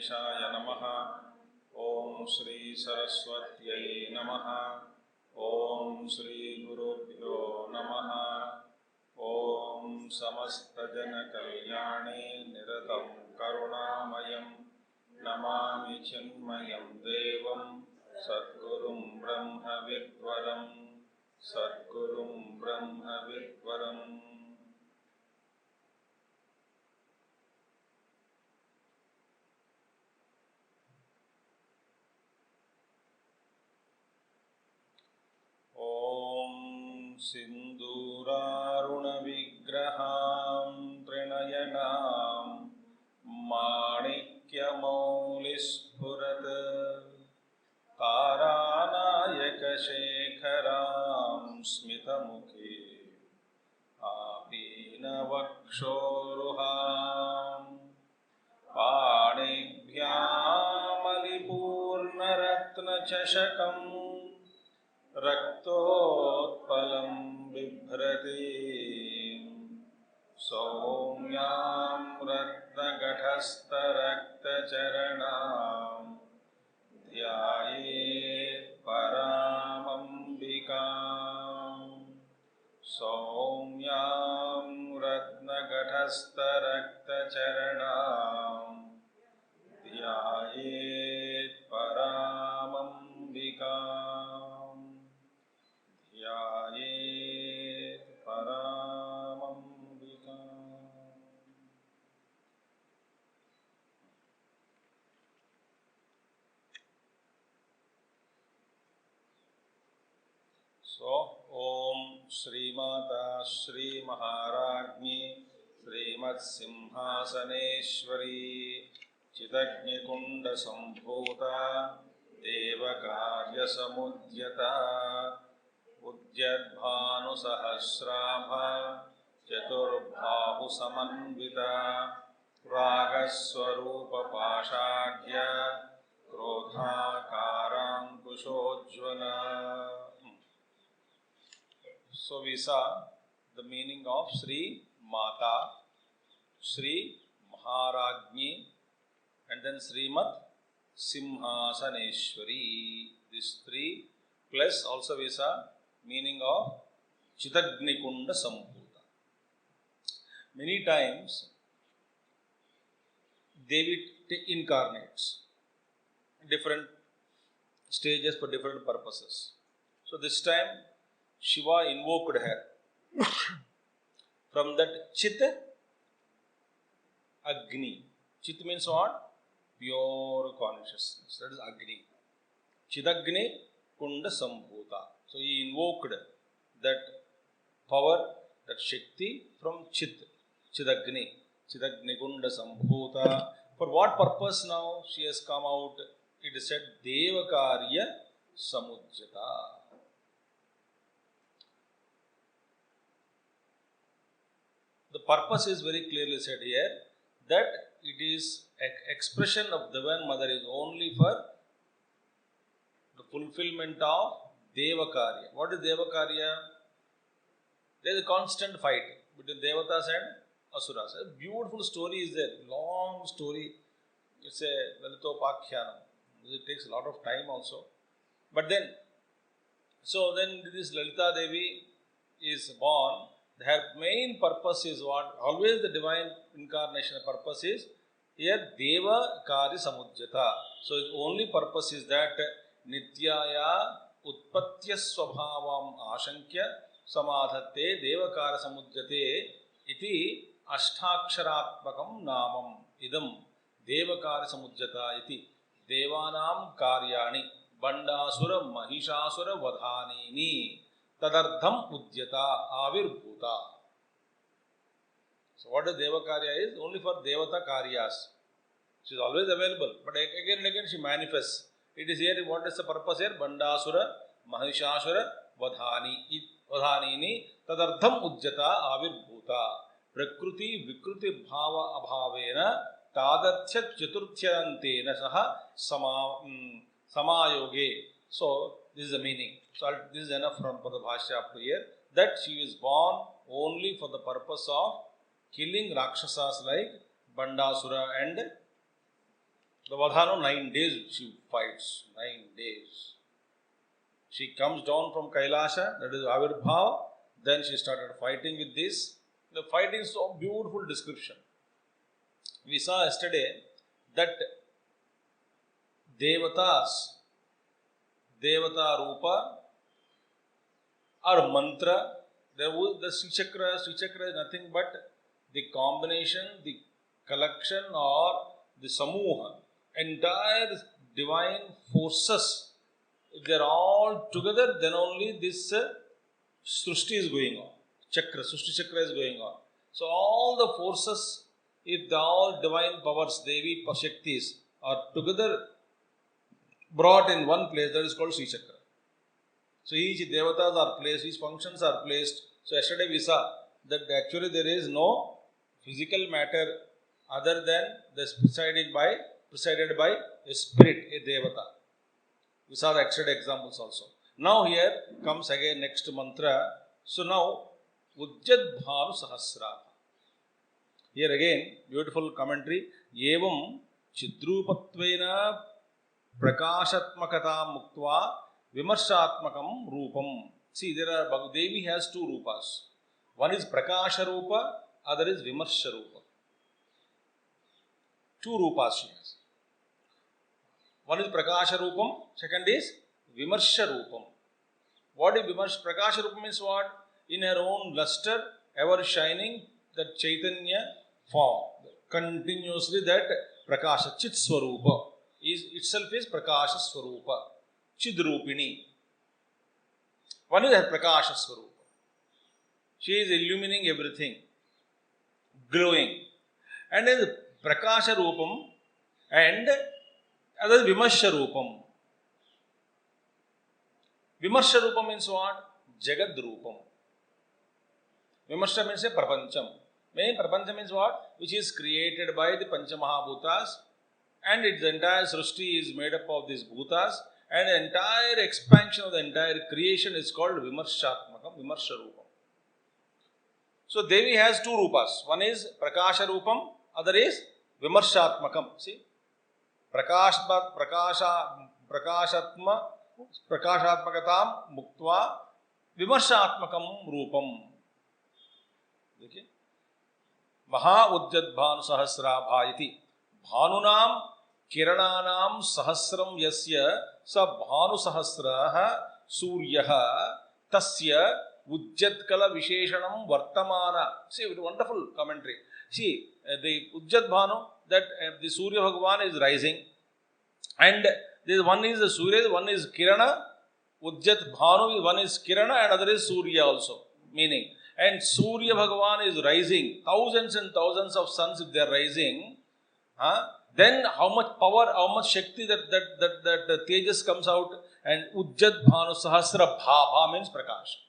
Ganeshaya Namaha. Om Shri Saraswatyai Namaha. Om Shri Gurubhyo Namaha. Om Samastajana Kalyane Niratam Karunamayam Namami Chinmayam Devam Sadgurum Brahma Vidvaram Sadgurum Brahma Vidvaram. Om Sinduraruna Vigraham Trinayanam Manikya Maulispurat Taranayaka Shekharam Smitamukhi Apina Vakshoruham Panibhyam Alipurna Ratna Chashakam Raktotpalam Bibhrati Soumyam Ratnagathastha Rakta Charanam Dhyayet Paramambikam Soumyam Ratnagathastha Rakta Charanam Dhyayet Paramambikam Dhyayet Paramambikam. So, Om Shri Mata Shri Maharajni Srimat Simhasaneshwari Chitagni Kunda Sambhuta Devakarya Samudyata Udyadbhanu Sahasrama Chaturbhahu Samanvita Ragaswarupa Pashadya Krodhakaram Kushojvala. So we saw the meaning of Sri Mata, Sri Maharajni, and then Srimat Simhasaneshwari. These three, plus also we saw meaning of Chitagni Kunda Sambhuta. Many times Devi incarnates different stages for different purposes. So this time Shiva invoked her from that Chit Agni. Chit means what? Pure consciousness. That is Agni. Chitagni Kunda Sambhuta. So he invoked that power, that Shakti from Chit, Chitagni, Chitagni Kunda Sambhuta. For what purpose now she has come out? It is said Devakarya Samujjata. The purpose is very clearly said here that it is expression of Divine Mother is only for the fulfillment of Devakarya. What is Devakarya? There is a constant fight between Devatas and Asuras. A beautiful story is there, long story. It's a Lalitopakhyanam. It takes a lot of time also. But then, this Lalita Devi is born. Her main purpose is what? Always the divine incarnation purpose is here Deva Karya Samujjata. So its only purpose is that Nityaya Utpatya Swabhavam Ashankya Samadhatte Deva Karya Samujjate iti Ashtaksharatmakam Namam Idam Deva Karya Samujjata iti Devanam Karyani Bandasura Mahishasura Vadhanini Tadardham Udyata Avirbhuta. So what is Devakarya is? Only for Devata Karyas. She is always available. But again and again she manifests. It is here, what is the purpose here? Bandasura, Mahishasura, Vadhanini, Tadardham Udyata Avirbhuta. Prakruti Vikruti Bhava Abhavena Tadatya Chaturthyanantena Saha Samayoge. So this is the meaning. So this is enough for the Bhashya up to here. That she is born only for the purpose of killing Rakshasas like Bandasura and The Vadhano, 9 days she fights. 9 days. She comes down from Kailasha, that is Avirbhav. Then she started fighting with this. The fighting is so beautiful description. We saw yesterday that Devatas, Devata Rupa or Mantra, there was the Sri Chakra is nothing but the combination, the collection or the Samuha, entire divine forces. If they are all together, then only this Srushti is going on. Srushti Chakra is going on. So all the forces, if the all divine powers, Devi Shaktis, are together brought in one place, that is called Sri Chakra. So each devatas are placed, each functions are placed. So yesterday we saw that actually there is no physical matter other than the presided by a spirit, a devata. We saw the yesterday examples also. Now here comes again next mantra. So now Ujjadbhanu Sahasranama. Here again beautiful commentary. Evam Chidrupatvena Prakashatmakata Muktva Vimarshatmakam Rupam. See, there are Devi has two rupas. One is Prakasha Rupa, other is Vimarsha Rupa. Two rupas she has. One is Prakasha Rupam, second is Vimarsha Rupam. What is Vimarsha? Prakasha Rupam means what? In her own luster, ever shining, that Chaitanya form. Continuously that Prakasha, Chit Swarupa. Itself is Prakasha Swarupa, Chidrupini. One is Prakasha Swarupa. She is illumining everything, glowing. And is Prakasha Rupam and other is Vimarsha Rupam. Vimarsha Rupam means what? Jagad Rupam. Vimarsha means a Prapancham. Prapancham means what? Which is created by the Panchamahabhutas. And its entire Srishti is made up of these Bhutas, and the entire expansion of the entire creation is called Vimarshatmakam, Vimarsha Rupam. So Devi has two rupas. One is Prakasha Rupam, other is Vimarshatmakam. See? Prakashatmakatam Muktva Vimarshatmakam Rupam. Okay? Maha Ujjadbhanu Sahasrabha iti. Bhanunam Kirananam Sahasram Yasya Sa Bhanu Sahasraha Suryaha Tasya Ujjadkala Visheshanam Vartamana. See, wonderful commentary. See, the Ujjadbhanu, that the Surya Bhagavan is rising, and this one is the Surya, one is Kirana. Ujjadbhanu, one is Kirana and other is Surya also. Meaning, and Surya Bhagavan is rising, thousands and thousands of suns if they are rising. Then how much power, how much Shakti that Tejas comes out, and Ujjadbhanu Sahasra Bha means Prakash.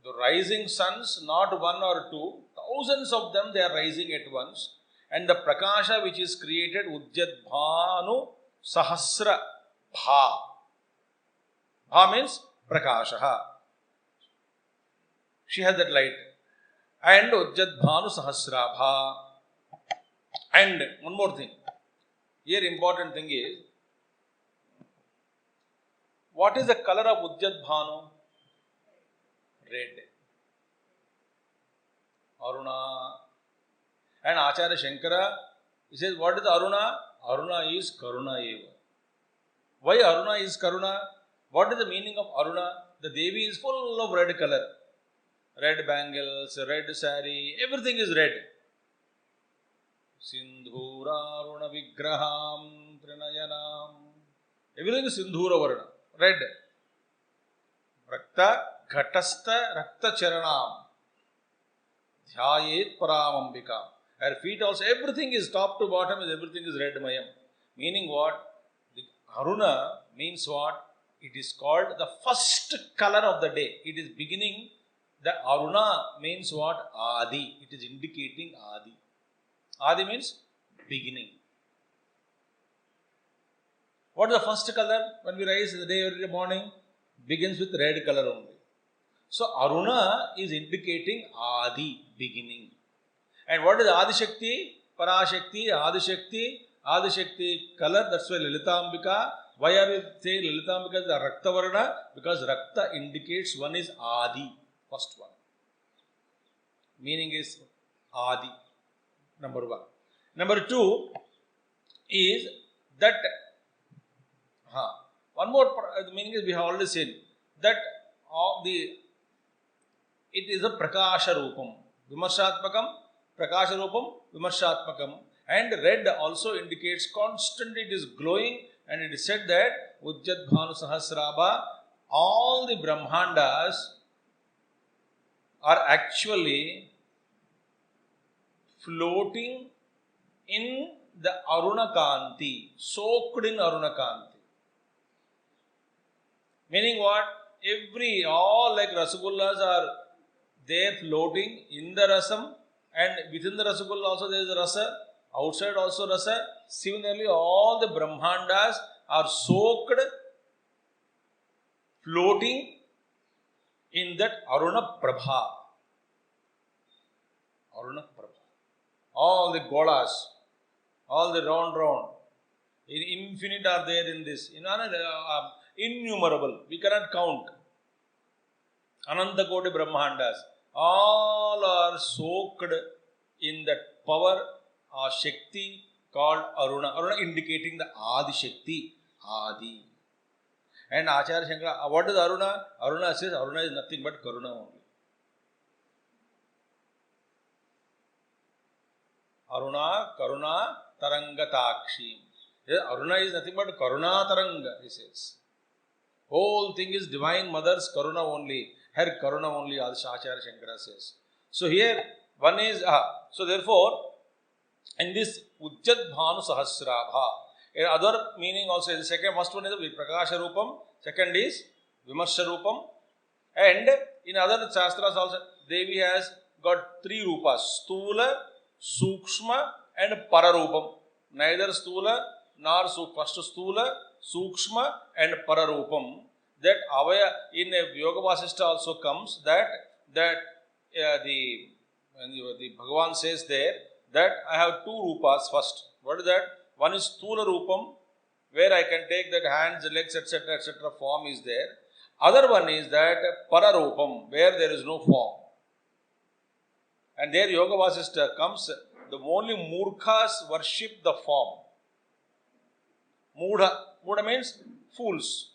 The rising suns, not one or two, thousands of them they are rising at once, and the Prakasha which is created, Ujjadbhanu Sahasra Bha. Bha means Prakasha. She has that light. And Ujjadbhanu Sahasrabha. And one more thing. Here important thing is, what is the color of Ujjadbhanu? Red. Aruna. And Acharya Shankara, he says, what is Aruna? Aruna is Karuna eva. Why Aruna is Karuna? What is the meaning of Aruna? The Devi is full of red color. Red bangles, red sari, everything is red. Sindhura Aruna Vigraham Trinayanam. Everything is Sindhura Varna, red. Rakta Ghatastha Rakta Charanam. Dhyayet Paramambika. Her feet also, everything is top to bottom, everything is red mayam. Meaning what? The Aruna means what? It is called the first color of the day. It is beginning. The Aruna means what? Adi. It is indicating Adi. Adi means beginning. What is the first color when we rise in the day every morning? Begins with red color only. So Aruna is indicating Adi, beginning. And what is Adi Shakti? Parashakti, Adishakti color, that's why Lalitambika. Why are we saying Lalitambika is the Rakta Varna? Because Rakta indicates one is Adi, first one. Meaning is Adi, number one. Number two is that, one more meaning is we have already seen that it is a Prakasha Rupam. Vimarshatmakam, Prakasha Rupam, Vimarshatmakam. And red also indicates constantly it is glowing, and it is said that Ujjat Bhanu Sahasrama, all the Brahmandas are actually floating in the Aruna Kanti, soaked in Aruna Kanti. Meaning what? All like Rasagullas are there floating in the Rasam, and within the Rasagulla also there is a Rasa, outside also Rasa. Similarly, all the Brahmandas are soaked, floating in that Aruna Prabha. Aruna Prabha. All the Golas, all the round, infinite are there in this. Innumerable. We cannot count. Ananta Koti Brahmandas. All are soaked in that power or Shakti called Aruna. Aruna indicating the Adi Shakti. Adi. And Acharya Shankara, what is Aruna? Aruna says Aruna is nothing but Karuna only. Aruna, Karuna, Taranga Takshi. Aruna is nothing but Karuna Taranga, he says. Whole thing is Divine Mother's Karuna only. Her Karuna only, Acharya Shankara says. So here, one is, so therefore, in this Ujjat Bhanu Sahasrabha, other meaning also is the second, first one is Prakasha Rupam, second is Vimarsha Rupam, and in other Shastras also, Devi has got three Rupas, Stula, Sukshma and Pararupam. Neither Stula nor first Stula, Sukshma and Pararupam. That Avaya in a Yoga Vasishta also comes that the Bhagavan says there that I have two Rupas first. What is that? One is Stula Rupam, where I can take that hands, legs, etc. form is there. Other one is that Pararupam, where there is no form. And there Yoga Vasishta comes, the only Murkhas worship the form. Mudha means fools.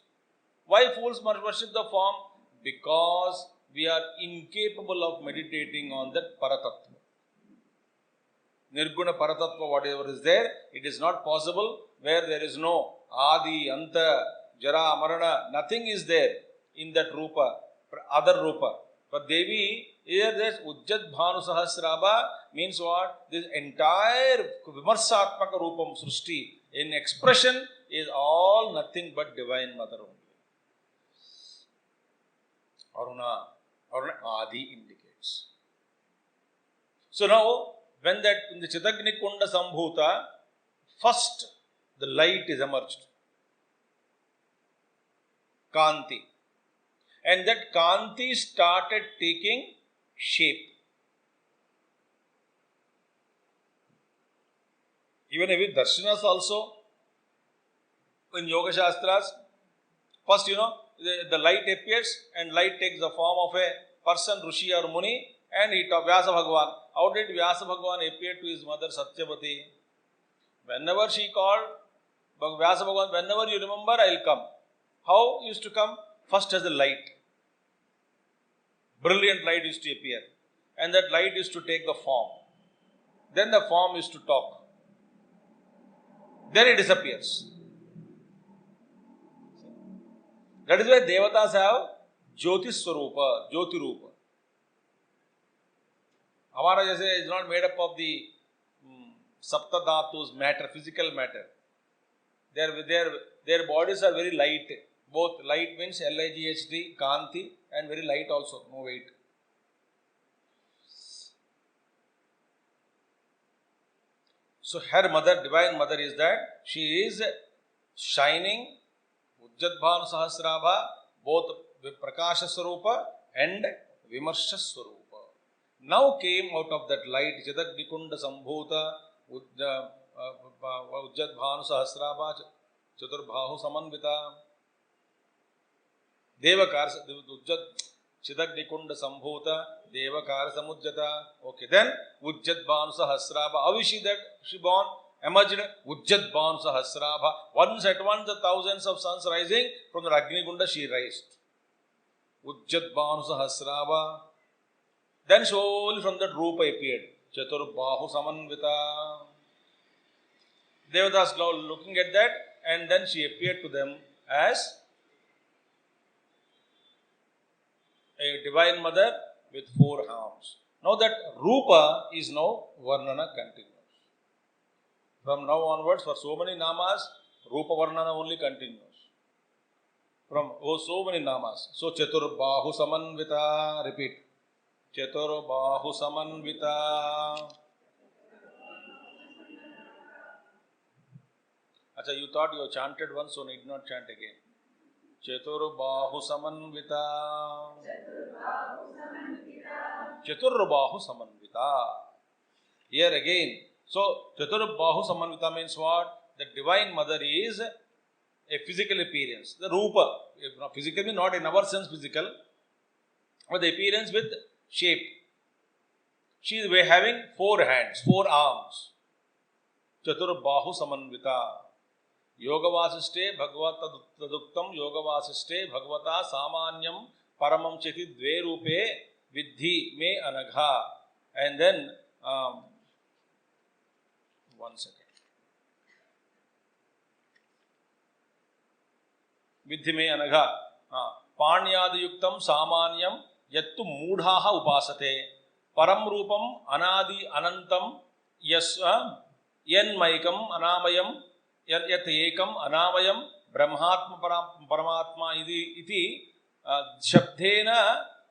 Why fools worship the form? Because we are incapable of meditating on that Paratattva. Nirguna Paratattva, whatever is there, it is not possible where there is no Adi, Anta, Jara, Marana, nothing is there in that Rupa, other Rupa. But Devi, here this Ujjat Bhanu Sahasrabha means what? This entire Vimarsatmaka Rupam Srushti in expression is all nothing but Divine Mother only. Aruna Adi indicates. So now, when that in the Chitagni Kunda Sambhuta, first the light is emerged. Kanti. And that Kanti started taking shape. Even with Darshanas also, in Yoga Shastras, first the light appears and light takes the form of a person, Rishi or Muni, and he talks Vyasa Bhagavan. How did Vyasa Bhagavan appear to his mother Satyavati? Whenever she called, Vyasa Bhagavan, whenever you remember, I will come. How used to come? First as a light. Brilliant light used to appear. And that light used to take the form. Then the form used to talk. Then it disappears. That is why Devatas have Jyoti Swarupa, Jyoti Rupa. Amara jaise is not made up of the Sapta Dhatus, matter, physical matter. Their bodies are very light. Both light means Light, Kanti, and very light also, no weight. So her mother, Divine Mother is that she is shining Ujjat Bhanu Sahasrabha, both Prakasha Swarupa and Vimarsha Swarupa. Now came out of that light, Chitagnikunda Sambhuta, Ujjadbhanu Sahasrabha Chaturbahu Samanvita Devakar Ujjad Chidagnikunda Sambhuta Devakar Samujjata. Okay, then Ujjadbhanu Sahasrabha. How is she that she born? Emerged Ujjadbhanu Sahasrabha. Once at once the thousands of suns rising from the Agnikunda she raised. Ujjadbhanu Sahasrabha. Then slowly from that Rupa appeared. Chaturbahu Samanvita. Devatas now looking at that, and then she appeared to them as a divine mother with 4 arms. Now that Rupa is now Varnana continues. From now onwards, for so many namas, Rupa Varnana only continues. From so many namas. So Chaturbahu Samanvita, repeat. Chaturbahu Samanvita. Acha, you thought you chanted once, so need not chant again. Chaturbahu Samanvita. Chaturbahu Samanvita. Here again. So, Chaturbahu Samanvita means what? The Divine Mother is a physical appearance. The Rupa. Physically, not in our sense physical, but the appearance with shape. She is having 4 hands, 4 arms. Chaturbahu Samanvita. Yoga Vasiste Bhagavata Taduktam Yoga Vasiste Bhagavata Samanyam Paramam Cheti Dve Rupe Vidhi Me Anagha. And then, one second. Vidhi Me Anagha. Panyadayuktam Samanyam Yattu Mudhaha Upasate Param Rupam Anadi Anantam Yanmaikam Anamayam Yat Ekam Anamayam Brahmatma Paramatma iti Shabdena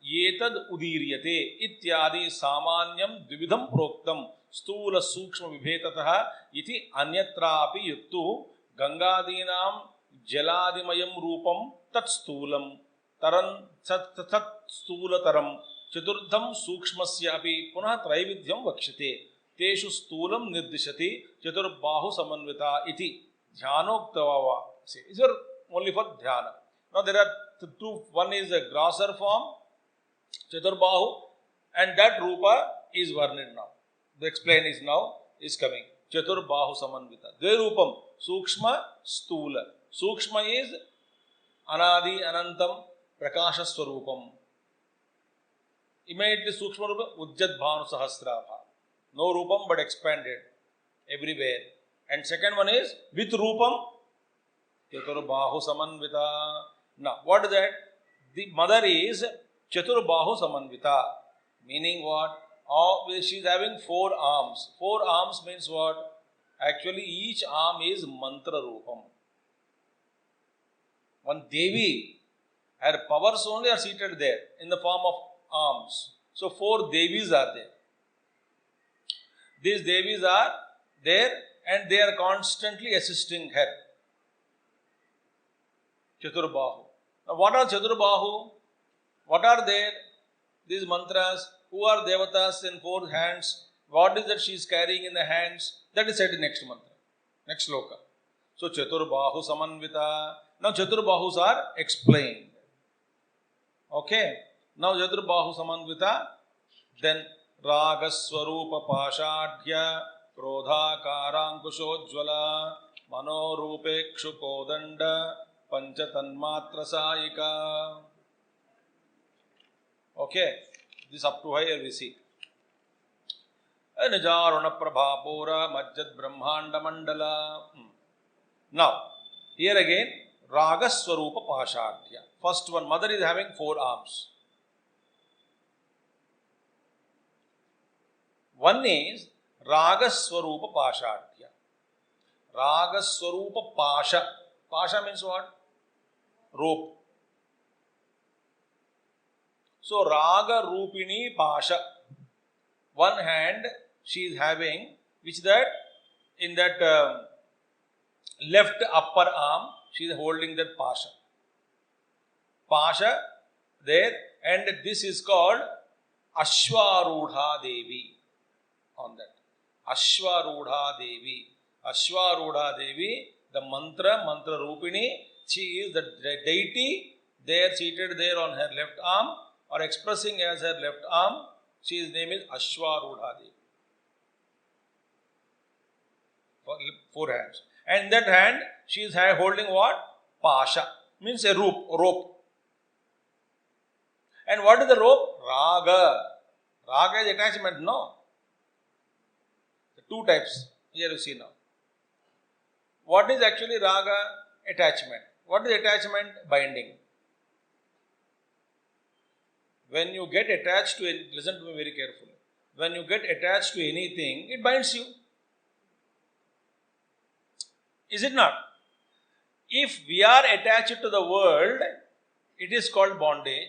Yetad Udiryate Ityadi Samanyam Dvividham Proktam Stula Sukshma Vibhetataha iti Anyatrapi Yuttu Gangadinam Jaladimayam Rupam Tat Stulam Taran Tat Stulataram Chaturdham Sukshmasyapi Punah Traividyam Vakshate Teshu Stulam Nirdishati Chaturbahu Samanvita iti Dhyanoktavava. See, these are only for dhyana. Now there are 2. One is a grosser form, Chaturbahu, and that Rupa is Varnid now. The explain is now is coming. Chaturbahu Samanvita. Dverupam, Sukshma, Stula. Sukshma is Anadi, Anantam, Prakasha Swarupam. Immediately Sukshma Rupa, Ujjadbhanu Sahasrabha. No Rupam but expanded everywhere. And second one is with Rupam, Chaturbahu Samanvita. Now, what is that? The mother is Chaturbahu Samanvita. Meaning what? She is having 4 arms. 4 arms means what? Actually, each arm is Mantra Rupam. One Devi, her powers only are seated there in the form of arms. So, 4 Devis are there. These Devis are there and they are constantly assisting her. Chaturbahu. Now, what are Chaturbahu? What are there? These mantras. Who are Devatas in 4 hands? What is that she is carrying in the hands? That is said in next mantra. Next sloka. So, Chaturbahu Samanvita. Now, Chaturbahus are explained. Okay. Now, Chaturbahu Samanvita. Then, Ragaswarupa Pashadhya Krodha Karankushojvala Manorupekshu Kodanda Panchatanmatra Sayika. Okay. This up to here we see. Nijaruna Prabhapura Majjad Brahmanda Mandala. Now, here again, Ragaswarupa Pashadhya. First one, mother is having 4 arms. One is Ragaswarupa Pashadhya. Ragaswarupa Pasha. Pasha means what? Rope. So, Raga Rupini Pasha. One hand she is having, which that in that left upper arm, she is holding that Pasha. Pasha there, and this is called Ashwarudha Devi. On that. Ashwarudha Devi. Ashwarudha Devi, the mantra Rupini, she is the deity there seated there on her left arm or expressing as her left arm. She's name is Ashwarudha Devi. Four hands. And in that hand, she is holding what? Pasha. Means a rope. And what is the rope? Raga. Raga is attachment, no? The two types. Here you see now. What is actually raga? Attachment. What is attachment? Binding. When you get attached to it, listen to me very carefully. When you get attached to anything, it binds you. Is it not? If we are attached to the world, it is called bondage.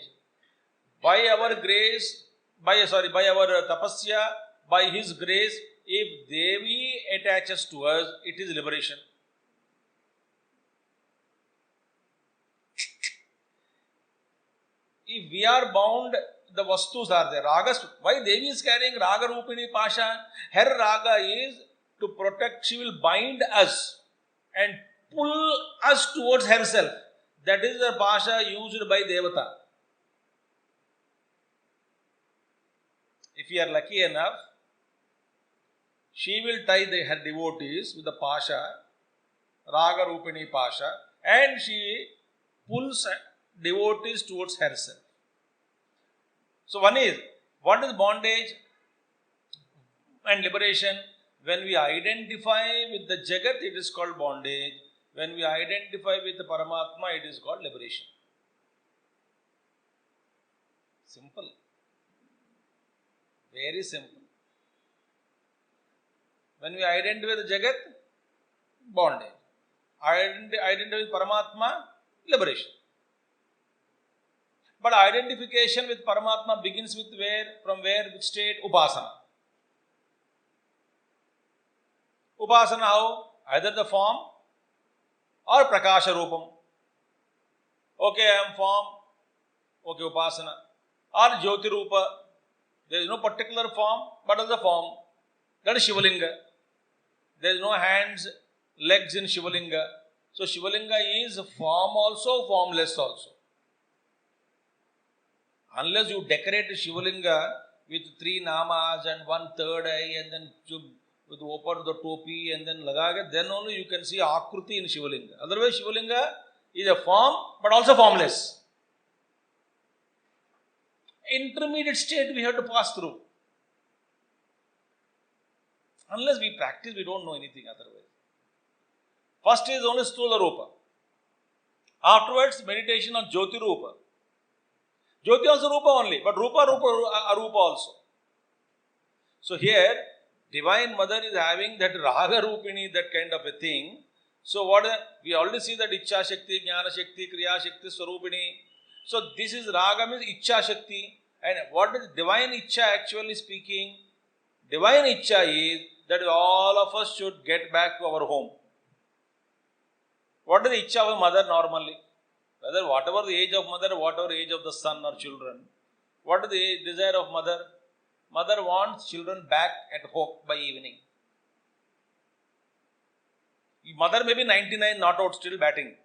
By our grace, by our tapasya, by His grace, if Devi attaches to us, it is liberation. If we are bound, the vastus are there. Ragas, why Devi is carrying Raga Rupini Pasha? Her Raga is to protect, she will bind us and pull us towards herself. That is the Pasha used by Devata. If we are lucky enough, she will tie her devotees with the Pasha, Raga Rupini Pasha, and she pulls devotees towards herself. So one is, what is bondage and liberation? When we identify with the Jagat, it is called bondage. When we identify with the Paramatma, it is called liberation. Simple. Very simple. When we identify with the Jagat, bondage. Identify with Paramatma, liberation. But identification with Paramatma begins with where? From where? Which state? Upasana. Upasana how? Either the form or Prakasha Rupam. Okay, I am form. Okay, Upasana. Or Jyoti Rupa. There is no particular form, but as a form. That is Shivalinga. There is no hands, legs in Shivalinga. So Shivalinga is form also, formless also. Unless you decorate Shivalinga with 3 namas and 1 third eye and then with open the topi and then lagaga, then only you can see Akruti in Shivalinga. Otherwise Shivalinga is a form but also formless. Intermediate state we have to pass through. Unless we practice, we don't know anything otherwise. First is only Stula Rupa. Afterwards, meditation on Jyoti Rupa. Jyoti also Rupa only, but Rupa Arupa also. So here, Divine Mother is having that Raga Rupini, that kind of a thing. So what we already see that Ichcha Shakti, Jnana Shakti, Kriya Shakti, Swarupini. So this is Raga means Ichcha Shakti. And what is Divine Ichcha actually speaking? Divine Ichcha is that all of us should get back to our home. What is the Ichcha of a mother normally? Whether whatever the age of mother, whatever age of the son or children. What is the desire of mother? Mother wants children back at home by evening. Mother may be 99, not out, still batting.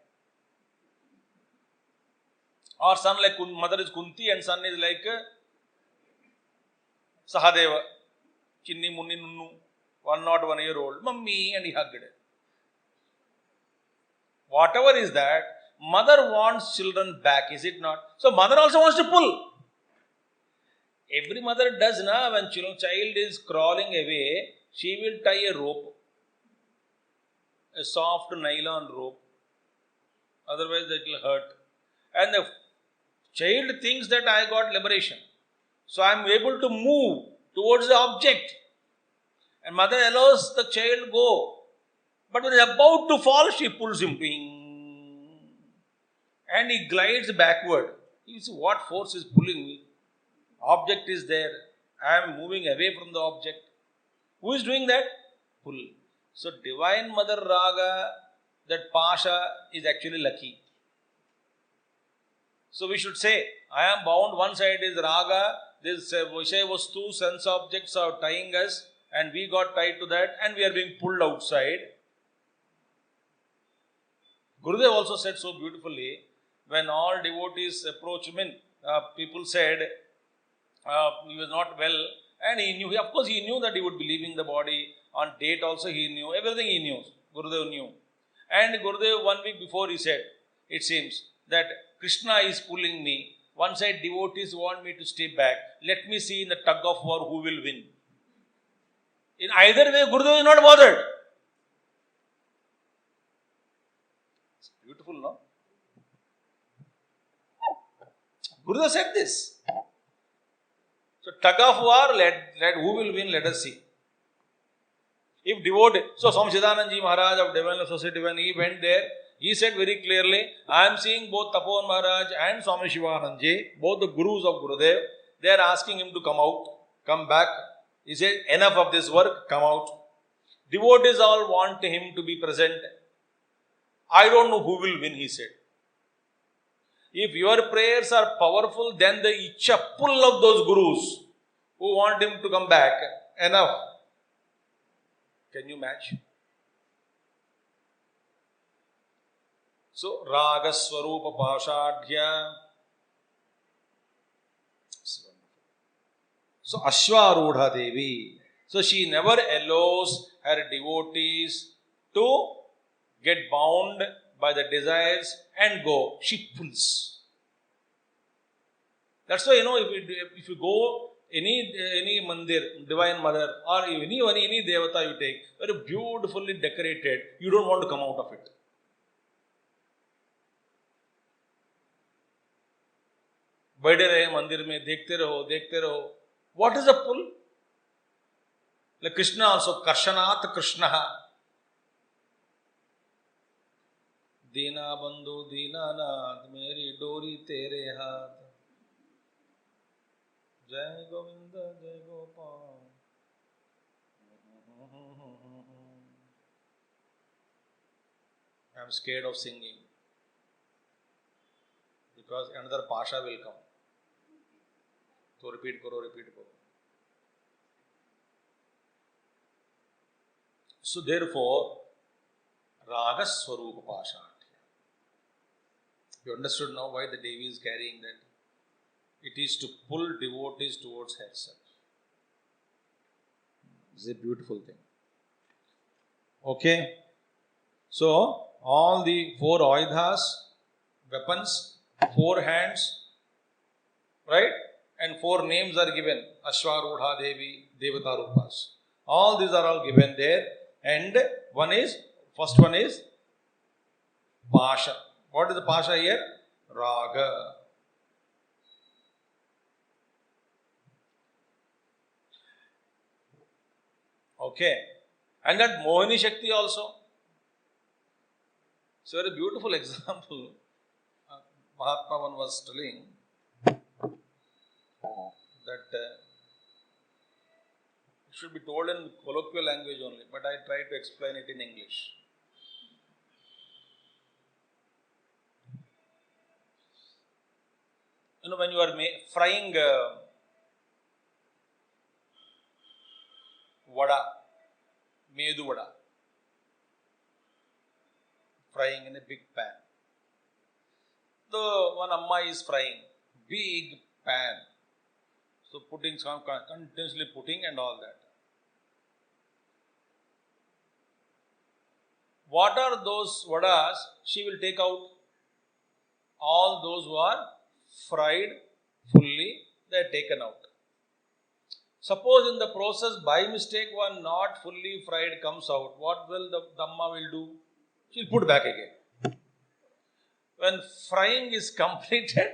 Or son like mother is Kunti and son is like Sahadeva. Chinni Munni Nunnu. 101 year old. Mummy, and he hugged it. Whatever is that, mother wants children back, is it not? So mother also wants to pull. Every mother does na, when child is crawling away, she will tie a rope. A soft nylon rope. Otherwise it will hurt. And the child thinks that I got liberation. So I am able to move towards the object. And mother allows the child go. But when he is about to fall, she pulls him. Ping. And he glides backward. You see what force is pulling me? Object is there. I am moving away from the object. Who is doing that? Pull. So Divine Mother Raga, that Pasha is actually lucky. So we should say, I am bound. One side is Raga. This Vishaya Vastu, sense objects are tying us. and we got tied to that and we are being pulled outside. Gurudev also said so beautifully, when all devotees approached him, people said he was not well, and he knew, of course he knew that he would be leaving the body. On date also he knew, everything he knew, Gurudev knew. And Gurudev 1 week before he said, it seems that Krishna is pulling me. One side devotees want me to stay back. Let me see in the tug of war who will win. In either way, Gurudev is not bothered. It's beautiful, no? Gurudev said this. So tug of war, let who will win, let us see. If devotee, so Swami Chidrupanandaji Maharaj of Divine Society, when he went there, he said very clearly, I am seeing both Tapovan Maharaj and Swami Shivanandaji, both the gurus of Gurudev, they are asking him to come out, come back. He said, enough of this work, come out. Devotees all want him to be present. I don't know who will win, he said. If your prayers are powerful, then the icha pull of those gurus who want him to come back, enough. Can you match? So, Raga Swarupa Pashadhya. So, Ashwarudha Devi. So, she never allows her devotees to get bound by the desires and go. She pulls. That's why, if you go any mandir, divine mother, or any devata you take, very beautifully decorated, you don't want to come out of it. बैठे रहे मंदिर में, देखते रहो. What is the pull? Like Krishna also, Karshanat Krishna. Dina Bandhu Dinanath, Meri Dori Tere Hath. Jai Govinda, Jai Gopal. I am scared of singing because another Pasha will come. So repeat karo. So therefore, Raga Swarupa Pashadhya. You understood now why the Devi is carrying that? It is to pull devotees towards herself. It's a beautiful thing. Okay. So, all the 4 Ayudhas, weapons, 4 hands, right? And 4 names are given. Ashwarudha Devi, Devata Rupas. All these are all given there. And first one is Pasha. What is the Pasha here? Raga. Okay. And that Mohini Shakti also. So, very beautiful example. Mahatma one was telling that it should be told in colloquial language only, but I try to explain it in English. When you are frying vada, medu vada, frying in a big pan. The one amma is frying, big pan. So putting, continuously putting and all that. What are those vadas? She will take out all those who are fried fully, they are taken out. Suppose in the process by mistake one not fully fried comes out, what will the Dhamma will do? She will put back again. When frying is completed,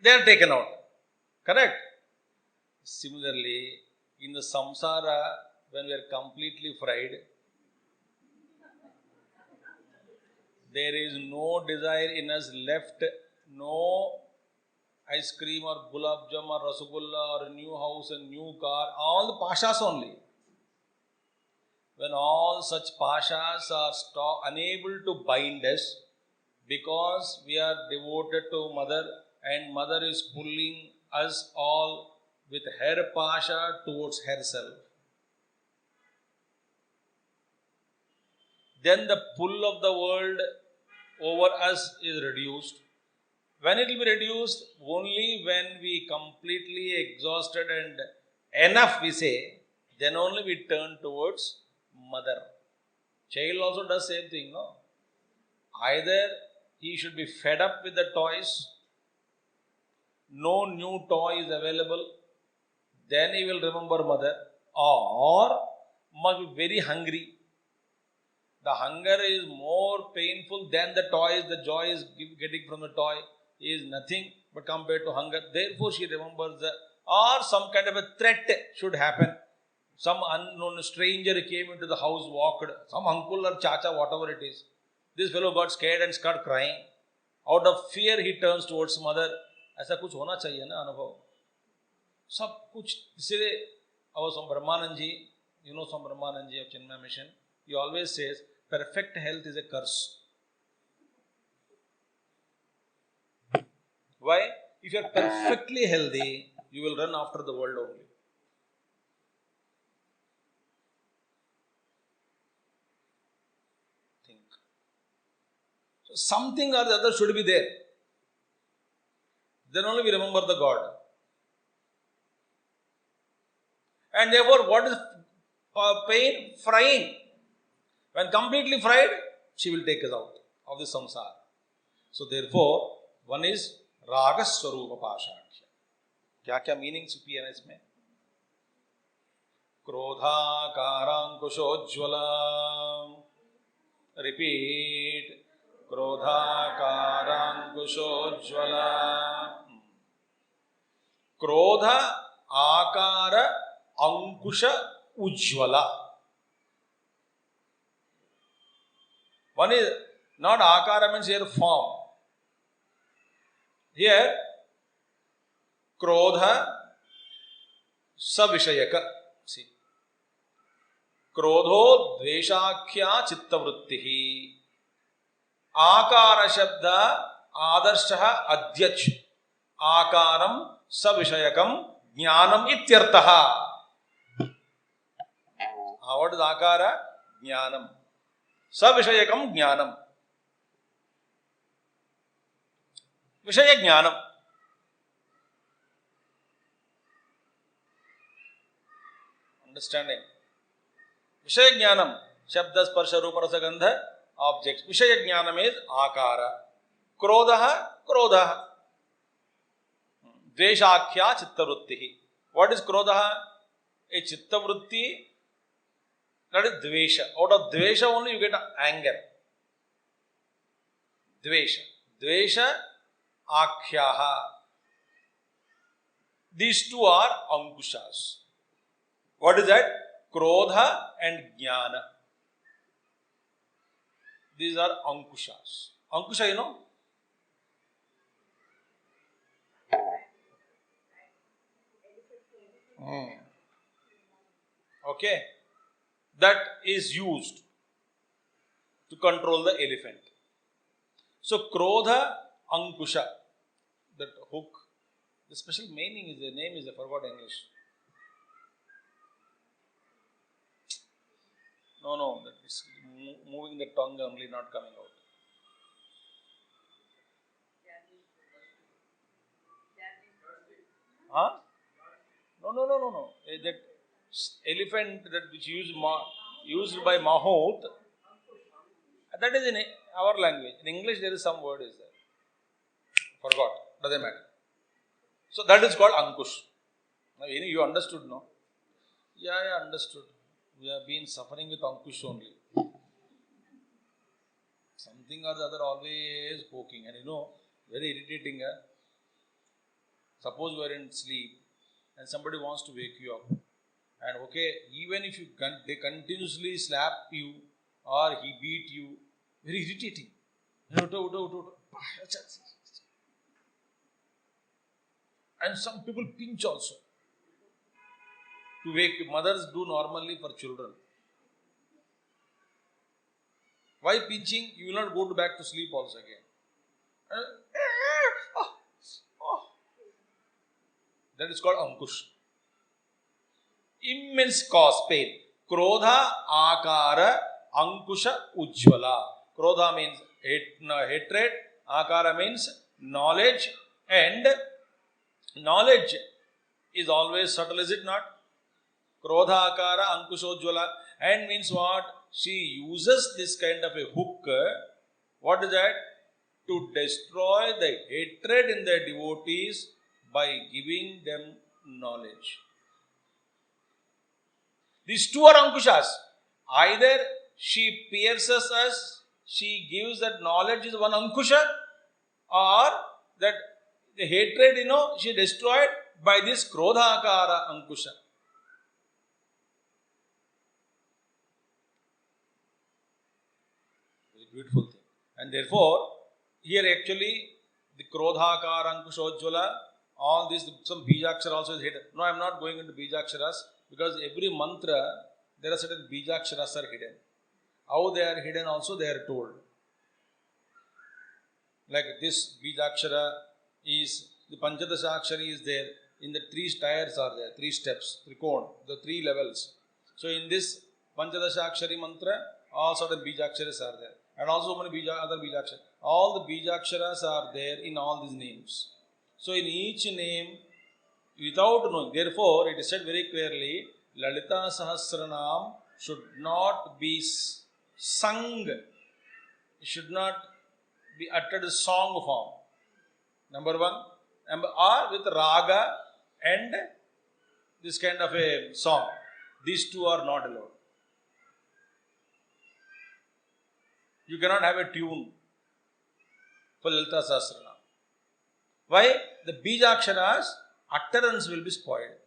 they are taken out. Correct? Similarly, in the samsara, when we are completely fried, there is no desire in us left, no ice cream or gulab jam or rasgulla or a new house and new car, all the pashas only. When all such pashas are unable to bind us because we are devoted to Mother and Mother is pulling us all with her pasha towards herself. then the pull of the world over us is reduced. When it will be reduced? Only when we completely exhausted and enough, we say, then only we turn towards mother. Child also does same thing, no? Either he should be fed up with the toys, no new toy is available, then he will remember mother, or must be very hungry. The hunger is more painful than the toys. The joy is getting from the toy is nothing but compared to hunger. Therefore, she remembers or some kind of a threat should happen. Some unknown stranger came into the house, walked, some uncle or chacha, whatever it is. This fellow got scared and started crying. Out of fear, he turns towards mother. ऐसा कुछ होना चाहिए ना अनुभव. सब कुछ इसलिए our Swami Brahmananji, you know Swami Brahmananji of Chinmaya Mission, he always says, perfect health is a curse. Why? If you are perfectly healthy, you will run after the world only. Think. So something or the other should be there. Then only we remember the God. And therefore, what is pain? Frying. When completely fried, she will take us out of the samsara. So therefore, one is Raga Swarupa Pashakhya. क्या meanings है इसमें? क्रोधा कारांकुशोज्ज्वला. Repeat. क्रोधा कारांकुशोज्ज्वला. क्रोध आकार अंकुश ujjvala. One is not akara, means here form. Here krodha savishayaka. See, krodho dveshakhya chittavrittihi. Akara shabda adarshaha adhyach. Akaram savishayakam jnanam ityartaha. What is akara? Jnanam. Savishayakam jnanam. Vishaya jnanam. Understanding? Vishaya jnanam. Shabda, sparsha, rupa, rasa, gandha, objects. Vishaya jnanam is akara. Krodha, krodha. Dveshakhya chittavrittihi. What is krodha? A chittavritti. That is dvesha. Out of dvesha only you get anger. Dvesha. Dvesha, akhyaha. These two are ankushas. What is that? Krodha and jnana. These are ankushas. Ankusha, you know? Okay. That is used to control the elephant. So, Krodha Ankusha, that hook, the special meaning is, the name is, I forgot English. No, that is moving the tongue only, not coming out. Huh? No. That elephant that which used by Mahout, that is in our language. In English there is some word is there. Forgot. Doesn't matter. So that is called Ankush. Now you understood, no? Yeah, I understood. We have been suffering with Ankush only. Something or the other always poking, and very irritating. Suppose you are in sleep and somebody wants to wake you up. And okay, even if they continuously slap you or he beat you, very irritating. And some people pinch also to wake you. Mothers do normally for children. Why pinching? You will not go back to sleep also again. That is called Ankush. Immense cause, pain. Krodha akara Ankusha Ujjvala. Krodha means hatred, Akara means knowledge, and knowledge is always subtle, is it not? Krodha Akara Ankushojjvala. And means what? She uses this kind of a hook. What is that? To destroy the hatred in the devotees by giving them knowledge. These two are Ankushas. Either she pierces us, she gives that knowledge is one Ankusha, or that the hatred, she destroyed by this Krodhakara Ankusha. Very beautiful thing. And therefore, here actually the Krodhakara Ankushojjvala, all this, some Bijakshara also is hidden. No, I am not going into Bijaksharas, because every mantra, there are certain Bijaksharas are hidden. How they are hidden also they are told. Like this Bijakshara is, the Panchadashakshari is there, in the 3 tiers are there, 3 steps, Trikon, the 3 levels. So in this Panchadashakshari mantra, all sort of Bijaksharas are there. And also many other Bijaksharas. All the Bijaksharas are there in all these names. So in each name, without knowing, therefore it is said very clearly, Lalita Sahasranama should not be sung, it should not be uttered in song form. Number one, or with raga and this kind of a song. These two are not allowed. You cannot have a tune for Lalita Sahasranama. Why? The Bijaksharas utterance will be spoiled.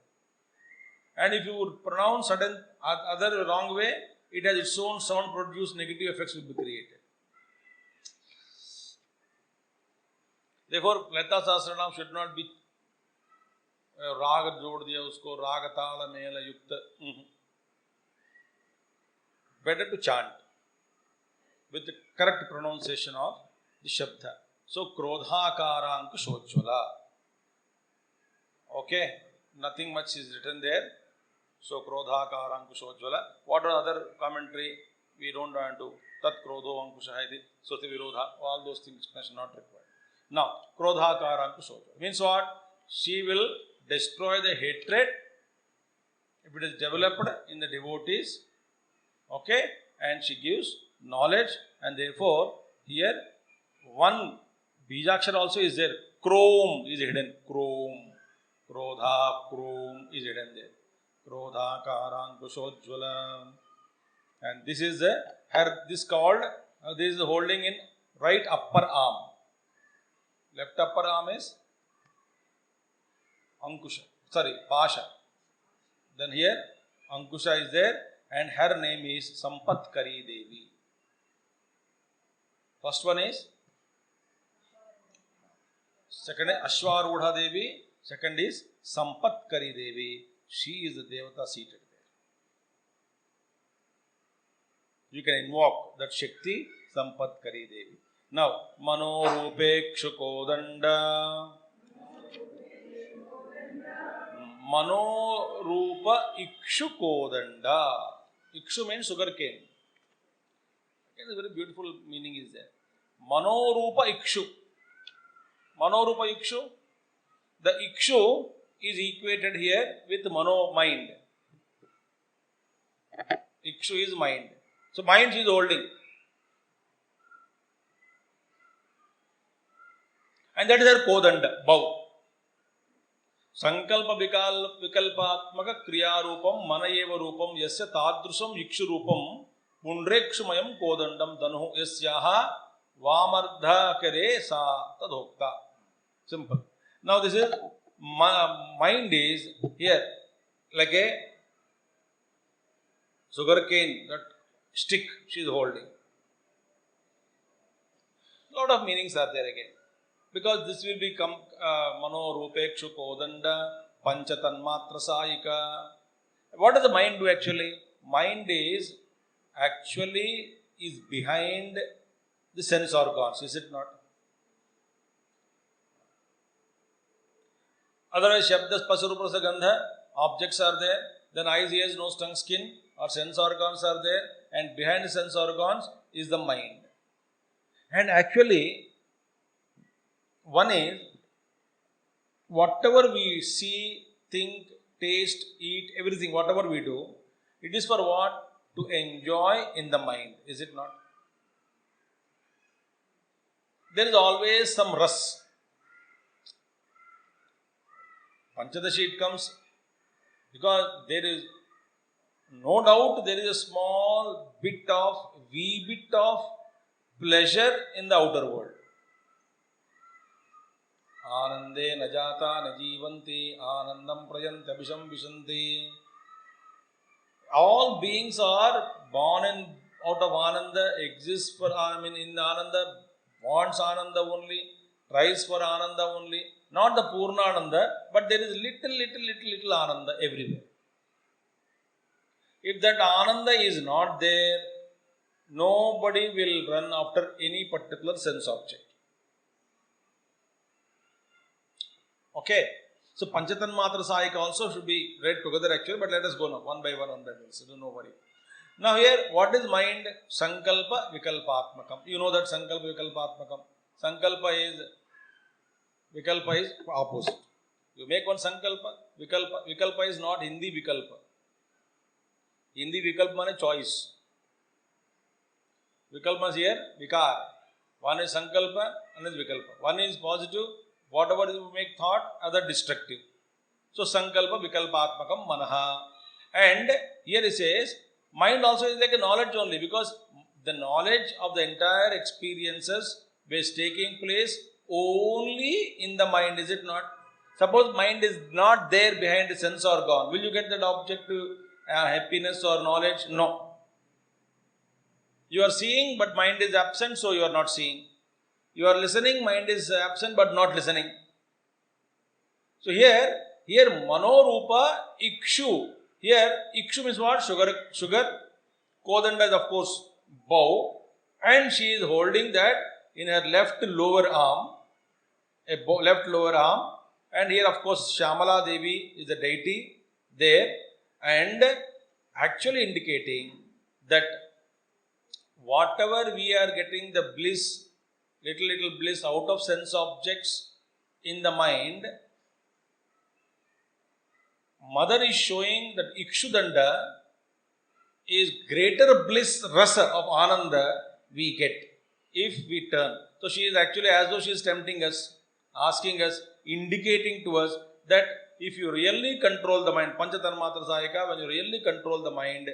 And if you would pronounce certain other wrong way, it has its own sound produced negative effects will be created. Therefore, Lalita Sahasranama should not be raga jod diya usko, raga tala mela yukta. Better to chant with the correct pronunciation of the Shabda. So, Krodhakara Ankushojjvala. Okay, nothing much is written there. So, Krodhakara Ankushojjvala. What are other commentary? We don't want to. Tat Krodho Ankushahidi, Soti Virodha. All those things are not required. Now, Krodhakara Ankushojjvala means what? She will destroy the hatred if it is developed in the devotees. Okay, and she gives knowledge, and therefore here one Bijakshara also is there. Krom is hidden. Krom. Krodha, Krom is hidden there. Krodha, Karankushojjvala. And this is this called, this is holding in right upper arm. Left upper arm is Ankusha. Sorry, Pasha. Then here Ankusha is there, and her name is Sampatkari Devi. First one is, second is Ashwarudha Devi, second is Sampatkari Devi. She is the Devata seated there. You can invoke that Shakti, Sampatkari Devi. Now, Mano Rupekshu Kodanda. Mano Rupa Ikshu Kodanda. Ikshu means sugar cane. Again, a very beautiful meaning is there. Mano Rupa Ikshu. Mano Rupa Ikshu. The Ikshu is equated here with Mano, mind. Ikshu is mind. So mind she is holding. And that is her Kodanda, bow. Sankalpa Vikalpatmaka Kriya Rupam Manayeva Rupam Yasya Tadrusam Ikshu Rupam Pundrekshumayam Kodandam Danu Yasyaha Vamardha Kare Sa Tadhokta. Simple. Now this is, mind is here like a sugar cane, that stick she is holding. Lot of meanings are there again. Because this will become Mano Rupekshu Kodanda Panchatanmatra Sayika. What does the mind do actually? Mind is actually behind the sense organs, is it not? Otherwise, Shabda, Spasya, Rasa, Gandha, objects are there. Then eyes, ears, nose, tongue, skin, or sense organs are there. and behind the sense organs is the mind. And actually, one is whatever we see, think, taste, eat, everything, whatever we do, it is for what? To enjoy in the mind, is it not? There is always some ras. Panchadashi it comes because there is no doubt there is a small bit of, wee bit of pleasure in the outer world. Anande najata najivanti anandam prayant abhisham vishanti. All beings are born in out of Ananda, exist for in Ananda, wants Ananda only, tries for Ananda only. Not the Purna Ananda, but there is little Ananda everywhere. If that Ananda is not there, nobody will run after any particular sense object. Okay. So Panchatanmatra Sahika also should be read together actually, but let us go now, one by one, so don't worry. Now here, what is mind? Sankalpa Vikalpatmakam. You know that Sankalpa Vikalpatmakam. Vikalpa is opposite. You make one Sankalpa, Vikalpa is not Hindi Vikalpa. Hindi Vikalpa means choice. Vikalpa is here, Vikar. One is Sankalpa, one is Vikalpa. One is positive, whatever you make thought, other destructive. So Sankalpa Vikalpatmakam Manaha. And here it says, mind also is like a knowledge only, because the knowledge of the entire experiences is taking place only in the mind, is it not? Suppose mind is not there behind the sense organ, will you get that object to happiness or knowledge? No. You are seeing but mind is absent, so you are not seeing. You are listening, mind is absent but not listening. So here Manorupa Ikshu. Here Ikshu means what? Sugar. Kodanda is of course bow, and she is holding that in her left lower arm. And here of course Shyamala Devi is a deity there, and actually indicating that whatever we are getting the bliss, little bliss out of sense objects in the mind, mother is showing that Ikshudanda is greater bliss rasa of Ananda we get if we turn. So she is actually as though she is tempting us, asking us, indicating to us that if you really control the mind, Panchatanmatra Sahika, when you really control the mind,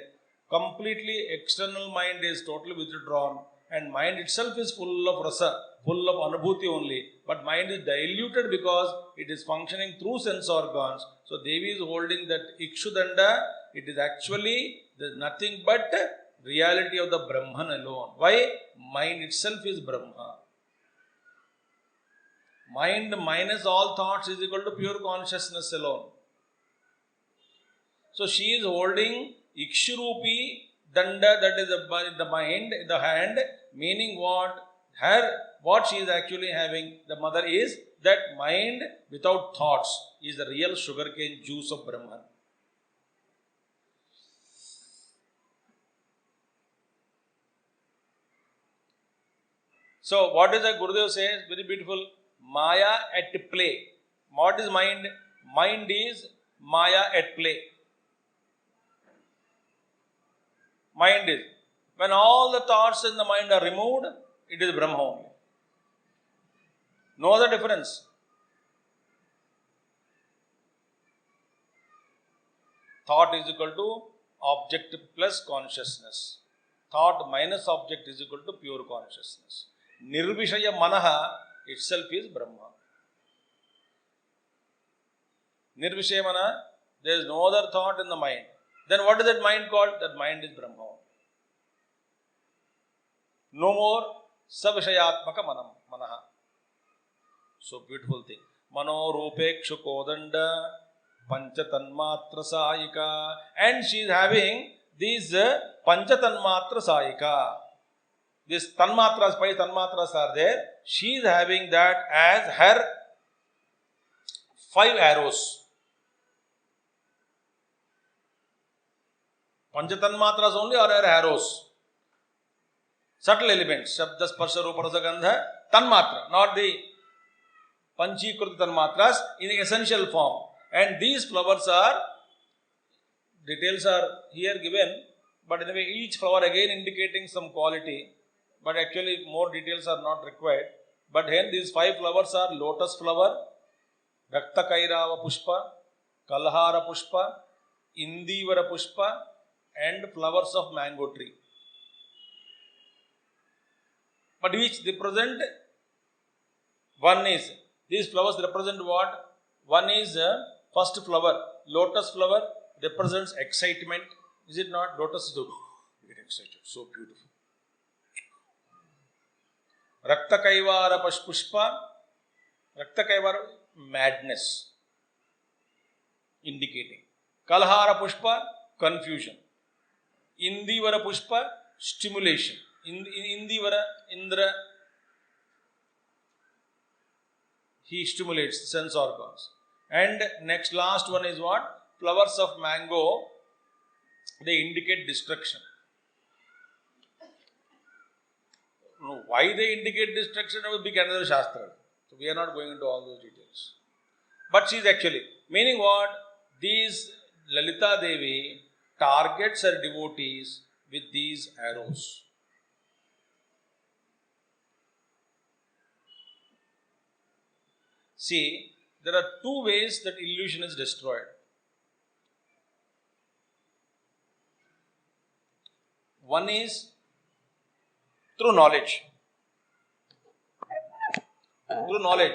completely external mind is totally withdrawn, and mind itself is full of rasa, full of anubhuti only, but mind is diluted because it is functioning through sense organs. So Devi is holding that Ikshudanda, it is actually nothing but reality of the Brahman alone. Why? Mind itself is Brahma. Mind minus all thoughts is equal to pure consciousness alone. So she is holding Ikshurupi Danda, that is the mind, the hand, meaning what? What she is actually having, the mother, is that mind without thoughts is the real sugarcane juice of Brahman. So what is that Gurudev says? Very beautiful. Maya at play. What is mind? Mind is Maya at play. Mind is. When all the thoughts in the mind are removed, it is Brahma only. No other difference. Thought is equal to object plus consciousness. Thought minus object is equal to pure consciousness. Nirvishaya Manaha itself is Brahma. Nirvishaya Mana, there is no other thought in the mind. Then what is that mind called? That mind is Brahma. No more Savishayatmaka Manaha. So beautiful thing. Mano Rupekshu Kodanda Panchatanmatra Sahika. And she is having these Panchatanmatra Sahika. These Tanmatras, 5 Tanmatras are there. She is having that as her 5 arrows. Panchatanmatras only are her arrows. Subtle elements, Shabda, Sparsha, Rupa, Rasa, Gandha, Tanmatra, not the Panchikruta Tanmatras in the essential form. And these flowers are, details are here given, but anyway, each flower again indicating some quality, but actually more details are not required. But here these 5 flowers are lotus flower, Rakta Kairava Pushpa, Kalhara Pushpa, Indivara Pushpa, and flowers of mango tree. But which represent, one is, these flowers represent what? One is first flower, lotus flower represents excitement. Is it not? Lotus is get excited, so beautiful. Rakta Kaivara Pushpa, Rakta Kaivara, madness, indicating. Kalhara Pushpa, confusion. Indivara Pushpa, stimulation. Indivara, Indra, he stimulates sense organs. And next, last one is what? Flowers of mango, they indicate destruction. No, why they indicate destruction will be another Shastra. So we are not going into all those details. But she is actually, meaning what? These Lalita Devi targets her devotees with these arrows. See, there are 2 ways that illusion is destroyed. One is through knowledge. Through knowledge.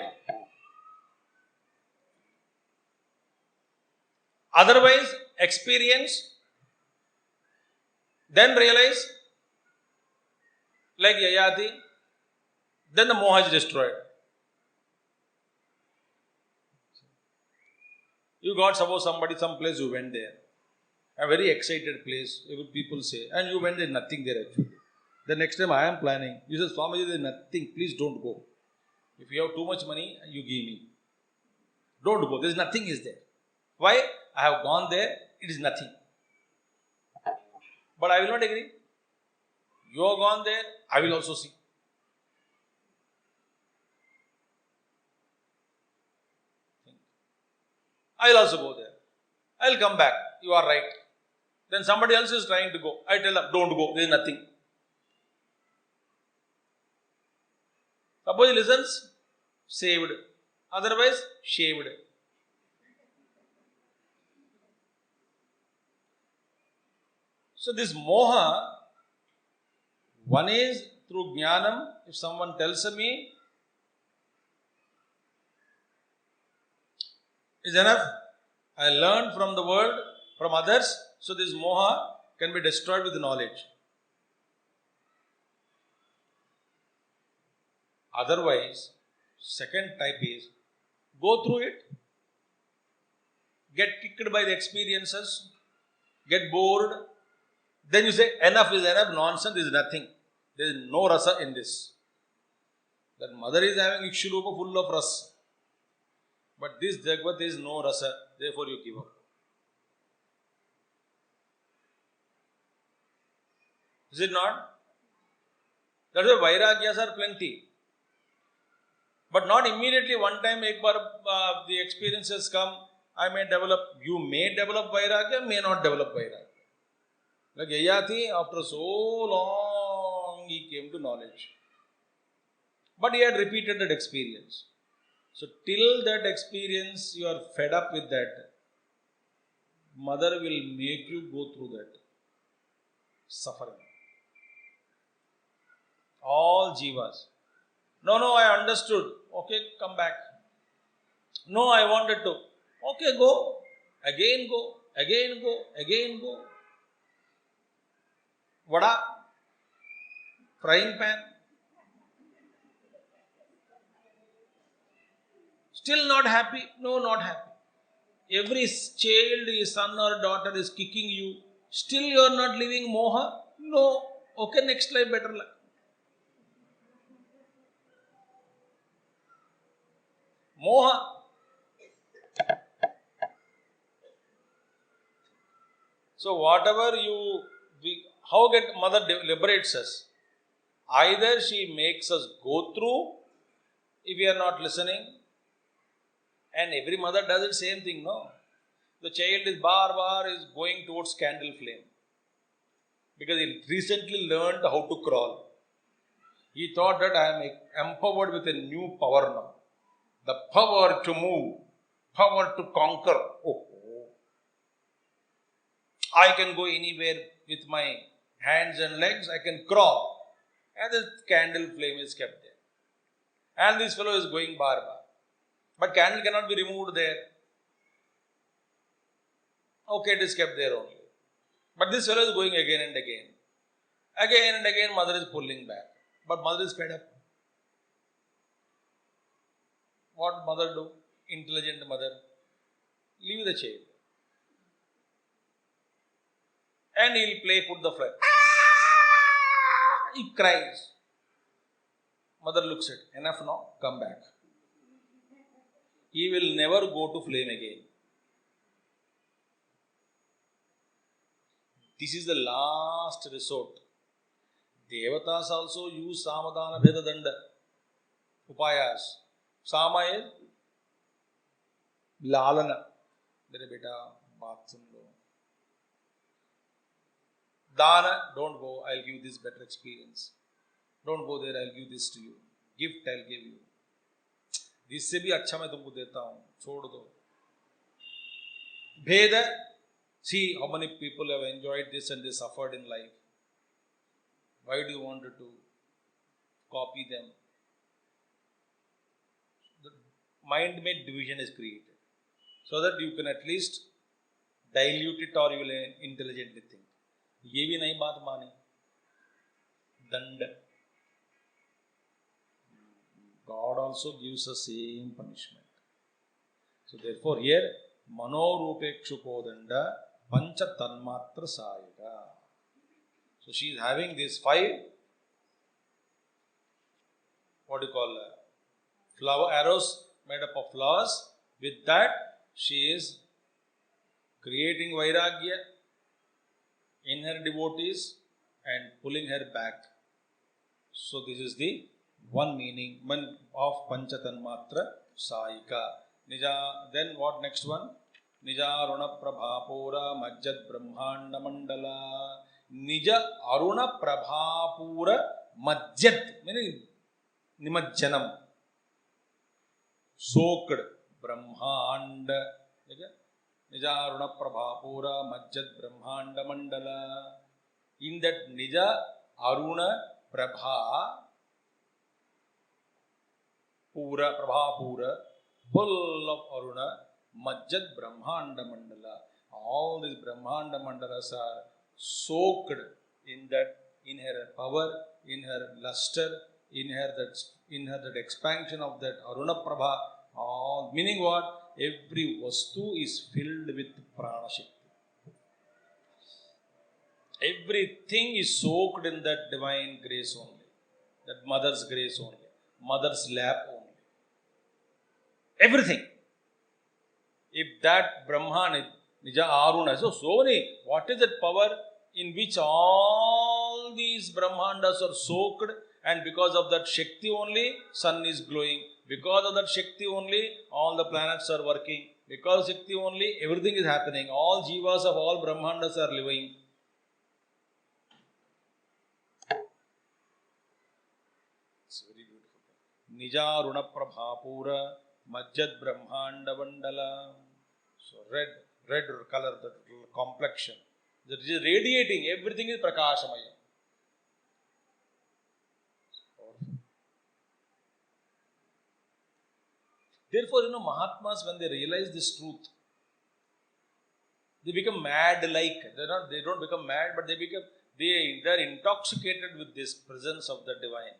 Otherwise, experience, then realize, like Yayati, then the moha is destroyed. You got, suppose somebody, some place you went there, a very excited place, people say, and you went there, nothing there actually. The next time I am planning, you say, Swamiji, there is nothing, please don't go. If you have too much money, you give me. Don't go, there is nothing is there. Why? I have gone there, it is nothing. But I will not agree. You have gone there, I will also see. I will also go there. I will come back. You are right. Then somebody else is trying to go. I tell them, don't go, there is nothing. Suppose he listens, saved. Otherwise, shaved. So this moha, one is through jnanam. If someone tells me, is enough. I learned from the world, from others. So this moha can be destroyed with knowledge. Otherwise, second type is go through it, get kicked by the experiences, get bored. Then you say, enough is enough, nonsense is nothing. There is no rasa in this. That mother is having Ikshurupa full of rasa. But this Jagvat is no rasa, therefore you give up. Is it not? That's why Vairagyas are plenty. But not immediately one time the experiences come, I may develop, you may develop Vairagya, may not develop Vairagya. Like Yayati, after so long, he came to knowledge. But he had repeated that experience. So till that experience, you are fed up with that. Mother will make you go through that suffering. All jivas. No, I understood. Okay, come back. No, I wanted to. Okay, go. Again go. Again go. Again go. Vada. Frying pan. Still not happy? No, not happy. Every child, son or daughter is kicking you. Still you are not living moha? No. Okay, next life, better life. Moha. So whatever how mother liberates us? Either she makes us go through if we are not listening, and every mother does the same thing, no? The child is bar is going towards candle flame because he recently learned how to crawl. He thought that I am empowered with a new power now. The power to move, power to conquer. Oh. I can go anywhere with my hands and legs, I can crawl. And the candle flame is kept there. And this fellow is going bar. But candle cannot be removed there. Okay, it is kept there only. But this fellow is going again and again. Again and again, mother is pulling back. But mother is fed up. What mother do? Intelligent mother. Leave the child. And he'll put the flame. He cries. Mother looks at, enough now, come back. He will never go to flame again. This is the last resort. Devatas also use Samadhana Bhedadanda upayas. Sama is Lalana. Mere beta, bathroom lo. Dana, don't go, I'll give this better experience. Don't go there, I'll give this to you. Gift, I'll give you. इससे भी अच्छा मैं तुमको देता हूँ, छोड़ दो. Bheda, see how many people have enjoyed this and they suffered in life. Why do you want to copy them? The mind-made division is created so that you can at least dilute it or you will intelligently think. ये भी नहीं बात माने. Dand. God also gives the same punishment. So therefore here, Manorupekshukodanda Pancha Tanmatra Sayaka. So she is having these 5, what do you call, flower arrows made up of flowers. With that, she is creating Vairagya in her devotees and pulling her back. So this is the one meaning of Panchatanmatra Sayika. Nija, then what next one? Nija Aruna Prabhapura Majjad Brahmanda Mandala. Nija Aruna Prabhapura Majjad, meaning Nimajjanam. Soaked Brahmanda. Nija Aruna Prabhapura Majjad Brahmanda Mandala. In that Nija Aruna Prabha Pura, full of Aruna, Majjad Brahmanda Mandala. All these Brahmanda Mandalas are soaked in that, in her power, in her luster, in her that expansion of that Aruna Prabha. All meaning what? Every vastu is filled with Prana Shakti. Everything is soaked in that divine grace only, that mother's grace only, mother's lap only. Everything. If that Brahman, Nija Aruna, so many, what is that power in which all these Brahmandas are soaked, and because of that Shakti only, sun is glowing. Because of that Shakti only, all the planets are working. Because of Shakti only, everything is happening. All Jivas of all Brahmandas are living. It's very beautiful. Nija Runa Prabhapura Majjad Brahmanda Vandala. So red color, the complexion. That is radiating, everything is Prakashamaya. Therefore, Mahatmas, when they realize this truth, they become mad like. They don't become mad, but they're intoxicated with this presence of the divine.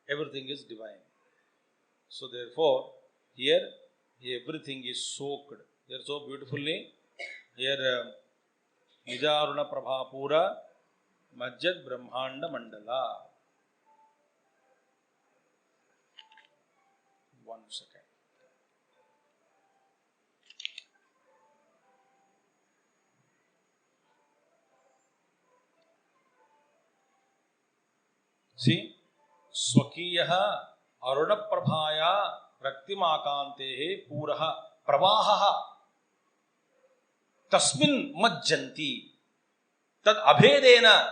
Everything is divine. So therefore, here everything is soaked. Here so beautifully, here Nijaruna Prabhapura Majjad Brahmanda Mandala. 1 second. See, Swakiyaha Aruna Prabhaya Raktimakantehe Puraha Pravahaha Tasmin Majjanti. Tad Abhedena.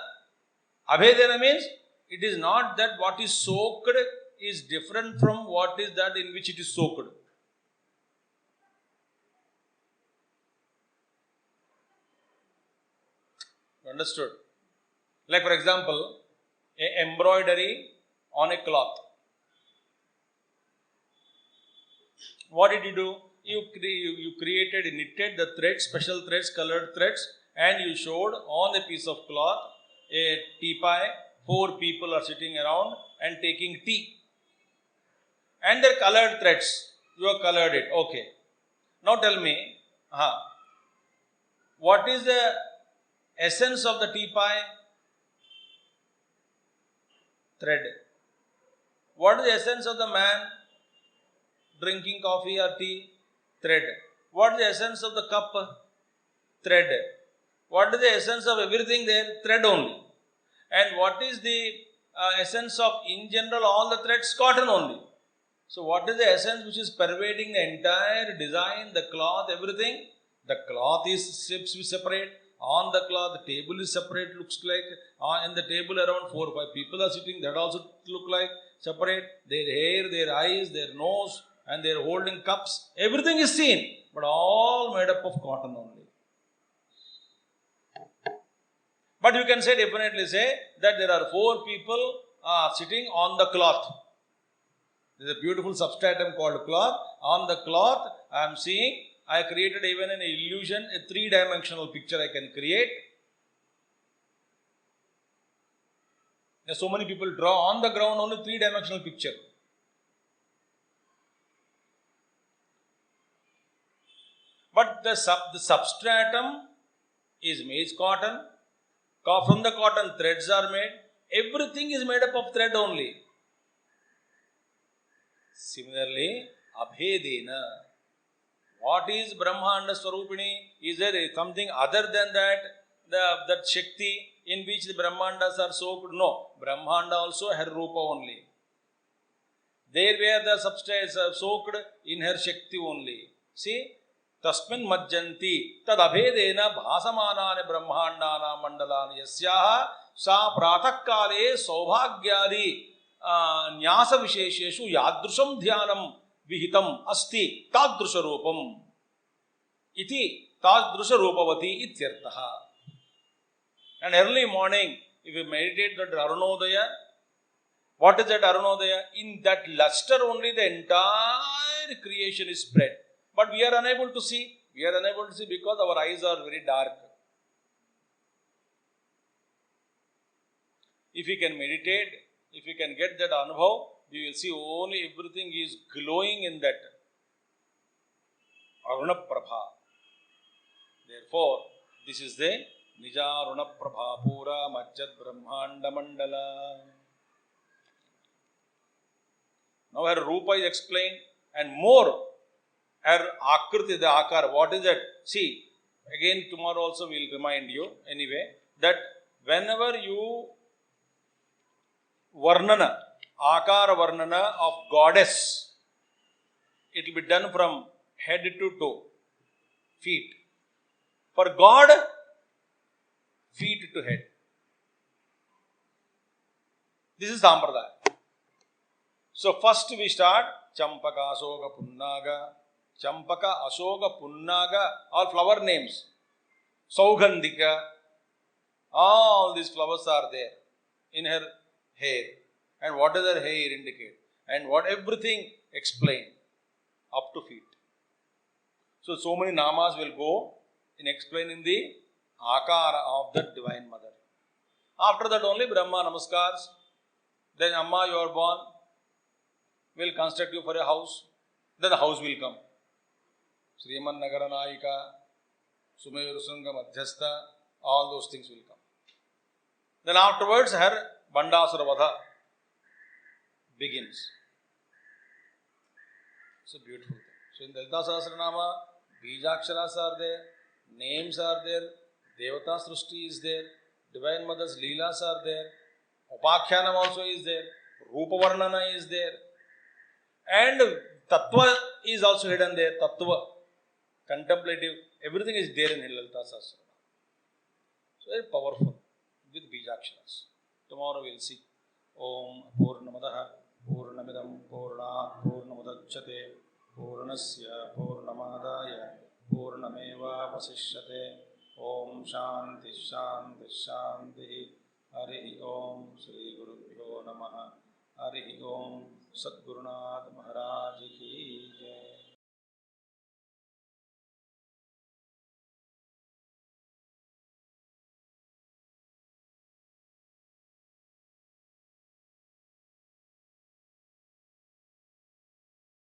Abhedena means it is not that what is soaked is different from what is that in which it is soaked. Understood? Like for example, a embroidery on a cloth. What did you do? You created, knitted the threads, special threads, colored threads, and you showed on a piece of cloth a teapot. 4 people are sitting around and taking tea. And they're colored threads. You have colored it. Okay. Now tell me, what is the essence of the teapot? Thread. What is the essence of the man drinking coffee or tea? Thread. What is the essence of the cup? Thread. What is the essence of everything there? Thread only. And what is the essence of, in general, all the threads? Cotton only. So what is the essence which is pervading the entire design, the cloth, everything? The cloth is separate. On the cloth, the table is separate, looks like. And the table around 4 or 5 people are sitting, that also look like separate. Their hair, their eyes, their nose, and they are holding cups. Everything is seen, but all made up of cotton only. But you can definitely say that there are 4 people sitting on the cloth. There is a beautiful substratum called cloth. On the cloth, I am seeing, I created even an illusion, a 3-dimensional picture I can create. There are so many people draw on the ground only 3-dimensional picture. But the substratum is made cotton. From the cotton, threads are made. Everything is made up of thread only. Similarly, Abhedena. What is Brahmanda Swarupini? Is there something other than that? That Shakti in which the Brahmandas are soaked? No. Brahmanda also her Rupa only. There where the substance are soaked in her Shakti only. See? Tasmin Majjanti tad abhedena bhasamanane brahmandana mandalani yasyaha sa pratakale saubhagyadi nyasa vishesheshu yadrusham dhyanam vihitam asti tadrusha rupam iti tadrusha rupavati ityartaha. And early morning, if you meditate that Arunodaya, what is that Arunodaya? In that luster only the entire creation is spread. But we are unable to see. We are unable to see because our eyes are very dark. If we can meditate, if we can get that anubhav, we will see only everything is glowing in that Aruna Prabha. Therefore, this is the Nija Aruna Prabha Pura Majjad Brahmanda Mandala. Now her Rupa is explained and more. Her Akriti, the Akar, what is that? See, again tomorrow also we will remind you anyway, that whenever you Varnana, Akara Varnana of goddess, it will be done from head to toe, feet. For God, feet to head. This is Sampradaya. So first we start Champaka, Asoka, Punnaga. Champaka, Ashoka, Punnaga, all flower names. Saugandhika, all these flowers are there in her hair. And what does her hair indicate? And what everything explained up to feet. So many namas will go in explaining the Akara of the Divine Mother. After that only Brahma Namaskars. Then Amma, you are born. Will construct you for a house. Then the house will come. Sriman Nagara Naika, Sumayur Sangha Madhyastha, all those things will come. Then afterwards, her Bandasura Vadha begins. It's a beautiful thing. So in Lalita Sahasranama, Bijaksharas are there, names are there, Devata Srushti is there, Divine Mother's Leelas are there, Upakhyanam also is there. Rupa Varnana is there. And Tattva is also hidden there. Tattva, contemplative, everything is there in Lalita Sahasranama. So very powerful with Bijaksharas. Tomorrow we'll see. Om Purnamadaha Purnamidam Purnat Purnamudachyate Purnasya Purnamadaya Purnameva Vasishyate. Om Shanti Shanti Shanti. Hari Om Shri Gurubhyo Namaha. Hari Om Sadgurunath Maharaj Ki